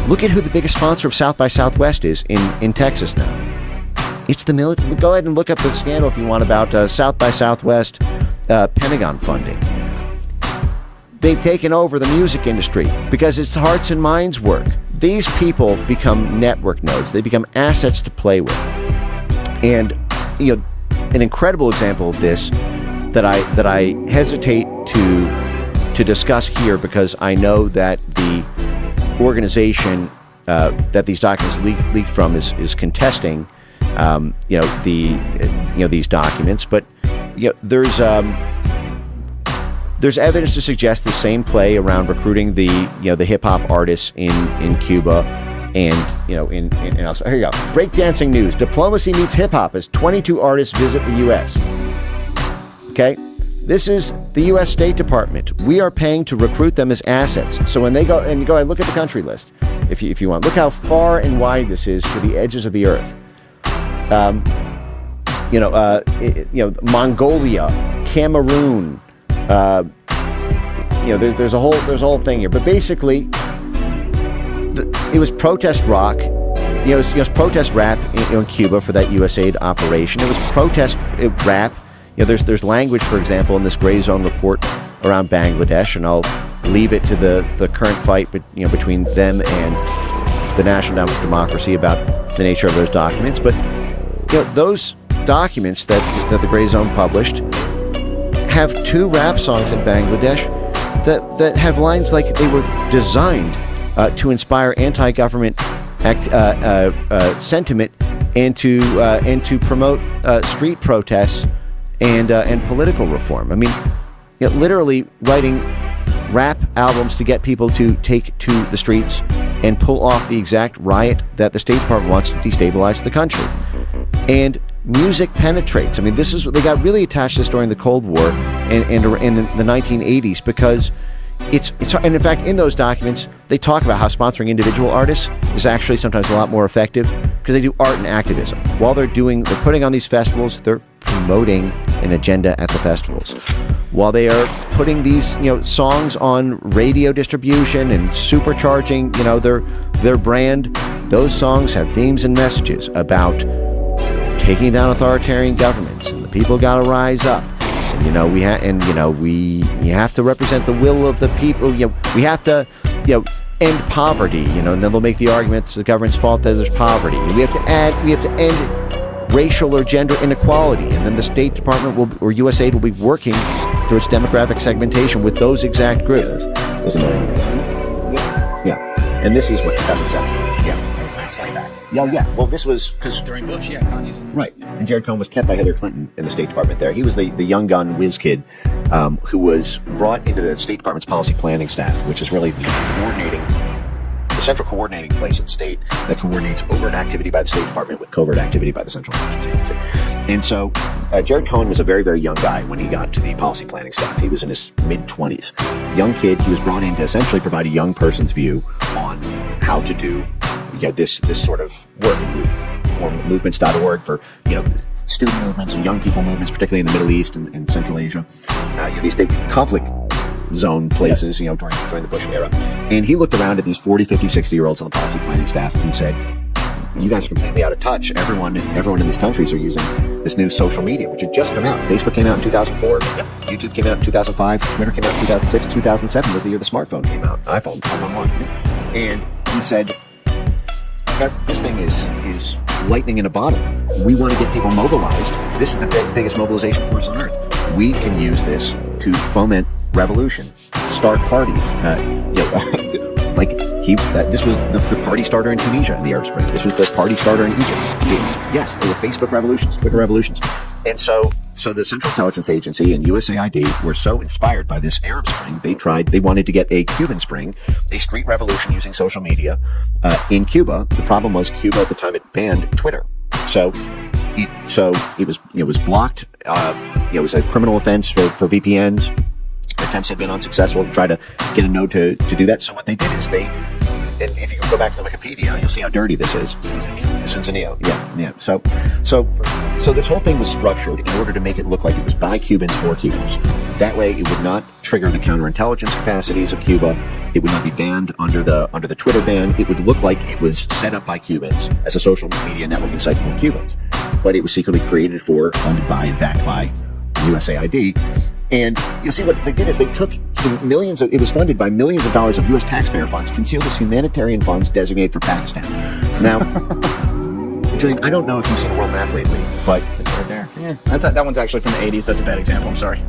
Look at who the biggest sponsor of South by Southwest is in Texas now. It's the military. Go ahead and look up the scandal if you want about South by Southwest Pentagon funding. They've taken over the music industry because it's hearts and minds work. These people become network nodes. They become assets to play with. And an incredible example of this that I hesitate to discuss here, because I know that the organization that these documents leaked from is contesting these documents, but there's evidence to suggest the same play around recruiting the hip hop artists in Cuba and in also. Here you go. Breakdancing news. Diplomacy meets hip hop as 22 artists visit the U.S. Okay, this is the U.S. State Department. We are paying to recruit them as assets. So when they go and look at the country list, if you want, look how far and wide this is to the edges of the earth. Mongolia, Cameroon. There's a whole thing here, but basically, it was protest rock. It was protest rap in Cuba for that USAID operation. It was protest rap. There's language, for example, in this gray zone report around Bangladesh, and I'll leave it to the current fight, between them and the National Endowment for Democracy about the nature of those documents. But those documents that the gray zone published have 2 rap songs in Bangladesh that have lines like they were designed to inspire anti-government sentiment and to promote street protests and political reform. I mean, literally writing rap albums to get people to take to the streets and pull off the exact riot that the State Department wants to destabilize the country. And music penetrates. I mean, this is what they got really attached to this during the Cold War and in the 1980s, because it's and in fact in those documents they talk about how sponsoring individual artists is actually sometimes a lot more effective because they do art and activism. While they're putting on these festivals, they're promoting an agenda at the festivals. While they are putting these songs on radio distribution and supercharging their brand, those songs have themes and messages about taking down authoritarian governments, and the people got to rise up. And you have to represent the will of the people. We have to end poverty. And then they'll make the argument it's the government's fault that there's poverty. We have to end racial or gender inequality, and then the State Department or USAID will be working through its demographic segmentation with those exact groups. And this is what Tessa said. Yeah. Well, this was because during Bush, communism. Right. And Jared Cohen was kept by Hillary Clinton in the State Department there. He was the young gun whiz kid who was brought into the State Department's policy planning staff, which is really the central coordinating place at state that coordinates overt activity by the State Department with covert activity by the Central Intelligence Agency. And so Jared Cohen was a very, very young guy when he got to the policy planning staff. He was in his mid-20s. Young kid. He was brought in to essentially provide a young person's view on how to do this sort of work. Form movements.org for student movements and young people movements, particularly in the Middle East and Central Asia. These big conflict zone places, during the Bush era. And he looked around at these 40, 50, 60-year-olds on the policy planning staff and said, you guys are completely out of touch. Everyone in these countries are using this new social media, which had just come out. Facebook came out in 2004. YouTube came out in 2005. Twitter came out in 2006. 2007 was the year the smartphone came out. iPhone 1. And he said, this thing is lightning in a bottle. We want to get people mobilized. This is the biggest mobilization force on earth. We can use this to foment revolution, start parties. This was the party starter in Tunisia in the Arab Spring. This was the party starter in Egypt. Yes, there were Facebook revolutions, Twitter revolutions. And so the Central Intelligence Agency and USAID were so inspired by this Arab Spring, they wanted to get a Cuban Spring, a street revolution using social media in Cuba. The problem was Cuba at the time it banned Twitter. So it was blocked. It was a criminal offense for VPNs. Attempts had been unsuccessful to try to get a node to do that. So what they did is and if you go go back to the Wikipedia, you'll see how dirty this is. Since a Neo, yeah. So this whole thing was structured in order to make it look like it was by Cubans for Cubans. That way, it would not trigger the counterintelligence capacities of Cuba. It would not be banned under the Twitter ban. It would look like it was set up by Cubans as a social media networking site for Cubans, but it was secretly created for, funded by, and backed by USAID. And you see what they did is they took it was funded by millions of dollars of U.S. taxpayer funds, concealed as humanitarian funds designated for Pakistan. Now, Julian, I don't know if you've seen a world map lately, but it's right there. Yeah, that one's actually from the 80s. That's a bad example. I'm sorry.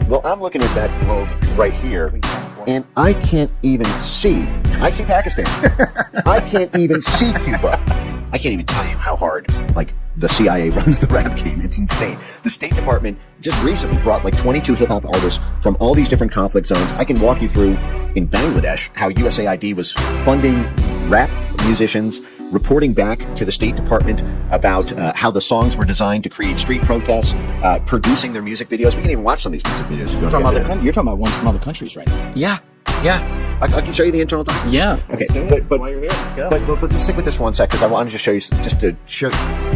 Well, I'm looking at that globe right here, and I can't even see. I see Pakistan. I can't even see Cuba. I can't even tell you how hard, the CIA runs the rap game. It's insane. The State Department just recently brought 22 hip-hop artists from all these different conflict zones. I can walk you through in Bangladesh how USAID was funding rap musicians, reporting back to the State Department about how the songs were designed to create street protests, producing their music videos. We can even watch some of these music videos if you want to get this. You're talking about ones from other countries right now. Yeah. I can show you the internal document. Yeah. Okay. But while you're here, let's go. But just stick with this for 1 sec, because I wanted to show you,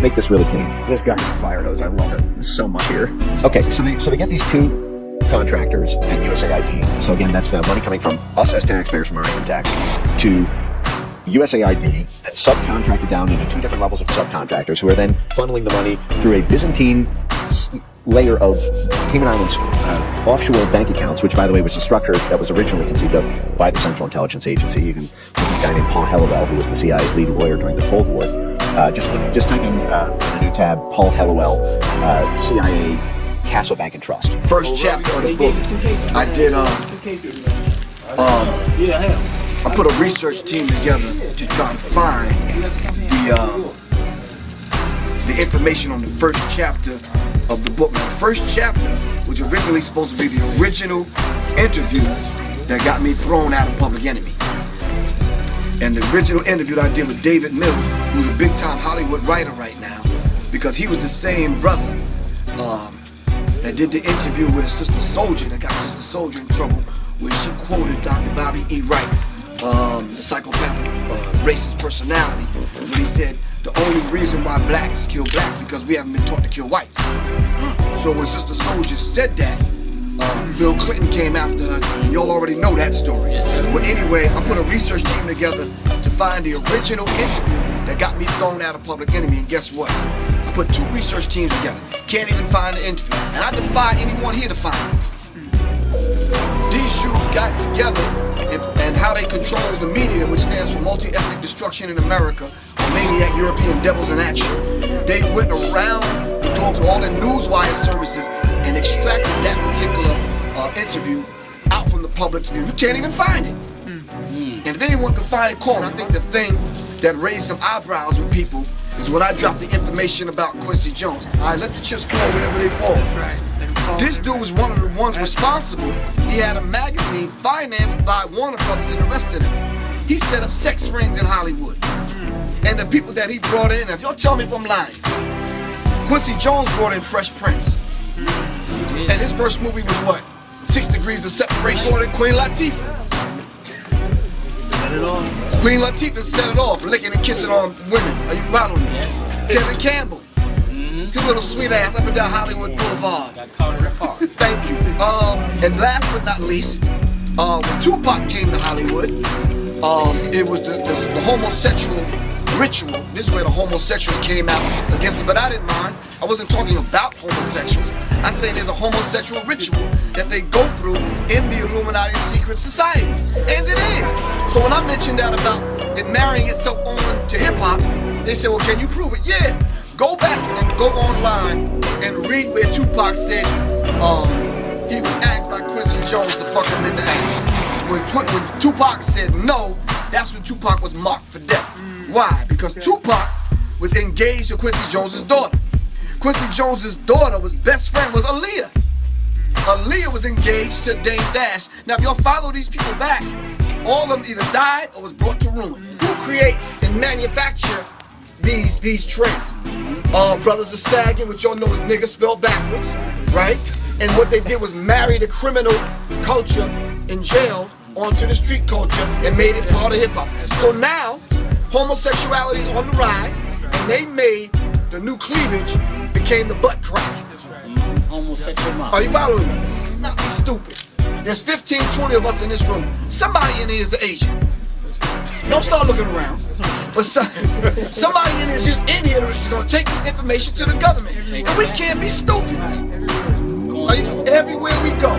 make this really clean. This guy's a fire hose. I love it. There's so much here. Okay, so they get these two contractors at USAID. So again, that's the money coming from us as taxpayers from our income tax to USAID, that's subcontracted down into two different levels of subcontractors who are then funneling the money through a Byzantine layer of Cayman Islands offshore bank accounts, which, by the way, was a structure that was originally conceived of by the Central Intelligence Agency. You can look at a guy named Paul Hellawell, who was the CIA's lead lawyer during the Cold War. Just type in a new tab, Paul Hellawell, CIA Castle Bank and Trust. First chapter of the book, I did I put a research team together to try to find the information on the first chapter of the book. Now, the first chapter was originally supposed to be the original interview that got me thrown out of Public Enemy. And the original interview that I did with David Mills, who's a big-time Hollywood writer right now, because he was the same brother that did the interview with Sister Soldier, that got Sister Soldier in trouble, when she quoted Dr. Bobby E. Wright, the psychopathic racist personality, when he said, the only reason why blacks kill blacks because we haven't been taught to kill whites. So when Sister Soldier said that, Bill Clinton came after her, and y'all already know that story. Yes, sir. But anyway, I put a research team together to find the original interview that got me thrown out of Public Enemy, and guess what? I put two research teams together. Can't even find the interview. And I defy anyone here to find it. These Jews got together and how they control the media, which stands for multi-ethnic destruction in America, or maniac European devils in action. They went around the globe to all the newswire services and extracted that particular interview out from the public's view. You can't even find it. And if anyone can find it, call me. I think the thing that raised some eyebrows with people is when I dropped the information about Quincy Jones. All right, let the chips fall wherever they fall. That's right. This dude was one of the ones responsible. He had a magazine financed by Warner Brothers and the rest of them. He set up sex rings in Hollywood. And the people that he brought in, if y'all tell me if I'm lying, Quincy Jones brought in Fresh Prince. And his first movie was what? 6 Degrees of Separation. Brought in Queen Latifah. Queen Latifah set it off, licking and kissing on women. Are you right on this? Yes. Tevin Campbell. His little sweet ass up and down Hollywood Boulevard. Got caught in a car. Thank you. And last but not least, when Tupac came to Hollywood, it was the homosexual ritual. This is where the homosexuals came out against it, but I didn't mind. I wasn't talking about homosexuals. I'm saying there's a homosexual ritual that they go through in the Illuminati secret societies. And it is. So when I mentioned that about it marrying itself on to hip-hop, they said, well, can you prove it? Yeah. Go back and go online and read where Tupac said he was asked by Quincy Jones to fuck him in the ass. When Tupac said no, that's when Tupac was marked for death. Why? Because Tupac was engaged to Quincy Jones's daughter. Quincy Jones's daughter was best friend was Aaliyah. Aaliyah was engaged to Dame Dash. Now if y'all follow these people back, all of them either died or was brought to ruin. Who creates and manufacture these trends? Brothers of Sagging, which y'all know is nigga spelled backwards, right? And what they did was marry the criminal culture in jail onto the street culture and made it part of hip-hop. So now, homosexuality is on the rise, and they made the new cleavage became the butt crack. Homosexual mom. Are you following me? Not be stupid. There's 15, 20 of us in this room. Somebody in here is the agent. Don't start looking around. But somebody in here is just in here that's going to take this information to the government. And we can't be stupid. Everywhere we go,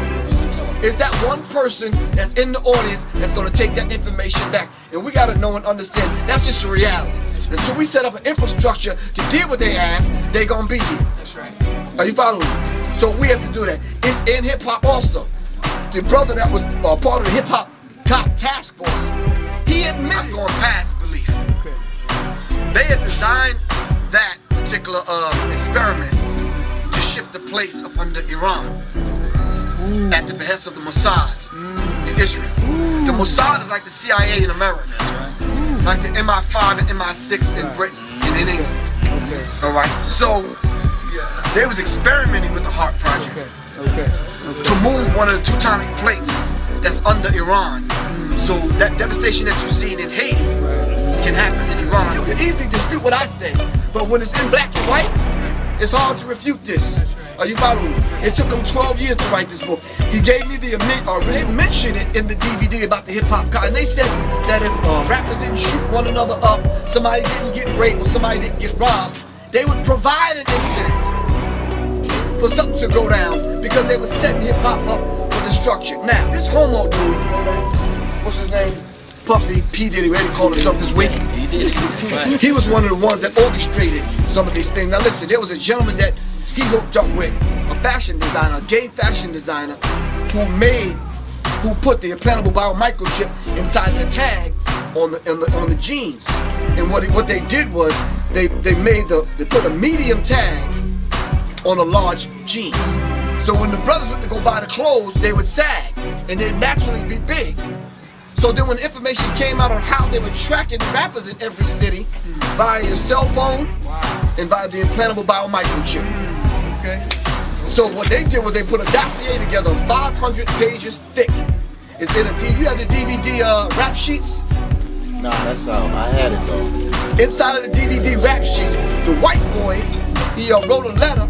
is that one person that's in the audience that's going to take that information back. And we got to know and understand that's just a reality. Until we set up an infrastructure to deal with their ass, they're going to be here. Are you following me? So we have to do that. It's in hip-hop also. The brother that was part of the hip-hop cop task force, he admitted on past belief. They had designed that particular experiment to shift the plates up under Iran at the behest of the Mossad in Israel. The Mossad is like the CIA in America, like the MI5 and MI6 in Britain and in England. All right, so they was experimenting with the Heart Project to move one of the tectonic plates that's under Iran. So that devastation that you're seeing in Haiti can happen in Iran. You can easily dispute what I say, but when it's in black and white, it's hard to refute this. Are you following me? It took him 12 years to write this book. He gave me they mentioned it in the DVD about the hip-hop car, and they said that if rappers didn't shoot one another up, somebody didn't get raped or somebody didn't get robbed, they would provide an incident for something to go down because they were setting hip-hop up for destruction. Now, this homo dude, what's his name? Puffy, P. Diddy, whatever he called himself this week. He was one of the ones that orchestrated some of these things. Now listen, there was a gentleman that he hooked up with, a fashion designer, a gay fashion designer, who put the implantable biomicrochip inside of the tag on the jeans. And what they did was they put a medium tag on a large jeans. So when the brothers went to go buy the clothes, they would sag and they'd naturally be big. So then when the information came out on how they were tracking rappers in every city via your cell phone and via the implantable biomicrochip. Okay. So what they did was they put a dossier together, 500 pages thick. It's in you have the DVD rap sheets? Nah, that's I had it though. Inside of the DVD rap sheets, the white boy, he wrote a letter,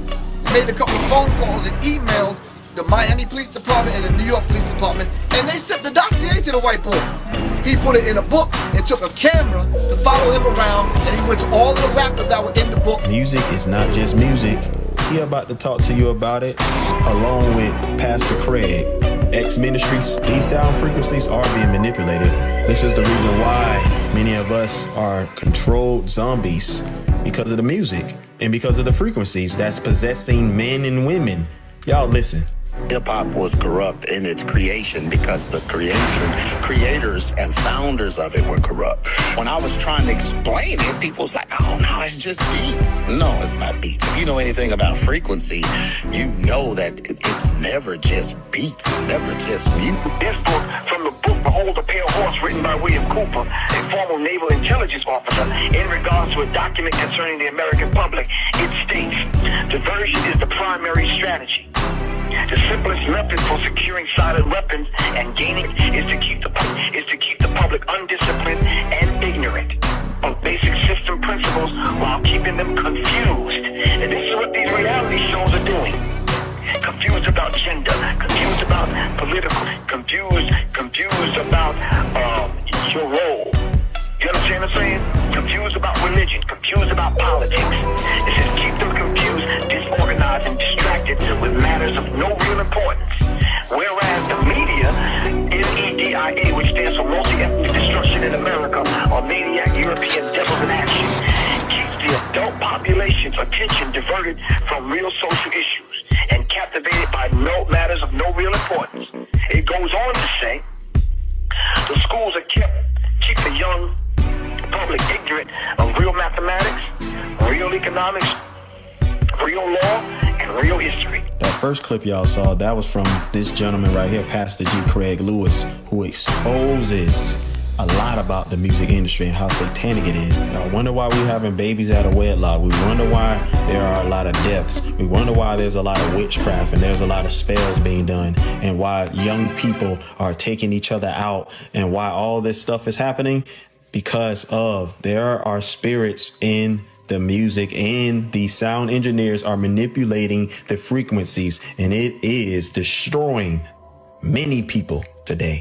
made a couple of phone calls and emailed the Miami Police Department and the New York Police Department, and they sent the dossier to the white boy. He put it in a book and took a camera to follow him around, and he went to all of the rappers that were in the book. Music is not just music. He about to talk to you about it, along with Pastor Craig. X Ministries, these sound frequencies are being manipulated. This is the reason why many of us are controlled zombies, because of the music and because of the frequencies that's possessing men and women. Y'all listen. Hip-hop was corrupt in its creation because the creators and founders of it were corrupt. When I was trying to explain it, people was like, oh no, it's just beats. No, it's not beats. If you know anything about frequency, you know that it's never just beats. It's never just music. This book, from the book Behold the Pale Horse, written by William Cooper, a former naval intelligence officer, in regards to a document concerning the American public, it states, diversion is the primary strategy. The simplest method for securing silent weapons and gaining is to keep the public undisciplined and ignorant of basic system principles while keeping them confused. And this is what these reality shows are doing. Confused about gender, confused about political, confused about your role. You understand what I'm saying? Confused about religion, confused about politics. It says keep them confused, disorganized, and distracted with matters of no real importance. Whereas the media, MEDIA, which stands for Multi-Ethnic Destruction in America, or Maniac European Devils in Action, keeps the adult population's attention diverted from real social issues and captivated by matters of no real importance. It goes on to say, the schools are keep the young public ignorant of real mathematics, real economics, real law, and real history. That first clip y'all saw, that was from this gentleman right here, Pastor G. Craig Lewis, who exposes a lot about the music industry and how satanic it is. I wonder why we're having babies out of wedlock. We wonder why there are a lot of deaths. We wonder why there's a lot of witchcraft and there's a lot of spells being done, and why young people are taking each other out, and why all this stuff is happening. because of there are spirits in the music, and the sound engineers are manipulating the frequencies, and it is destroying many people today.